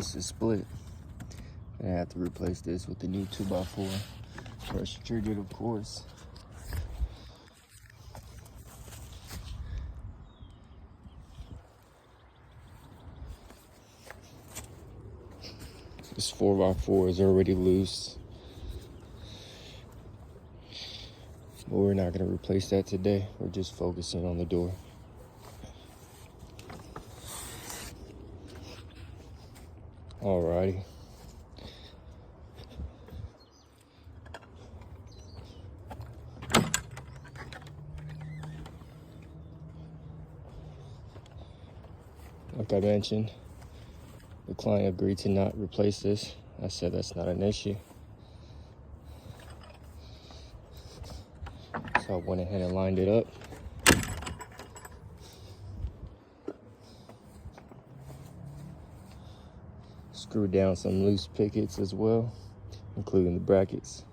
this is split. And I have to replace this with the new 2x4. Pressure triggered, of course. This 4x4 is already loose. But we're not gonna replace that today. We're just focusing on the door. Alrighty. Like I mentioned, the client agreed to not replace this. I said that's not an issue. So I went ahead and lined it up. Screwed down some loose pickets as well, including the brackets.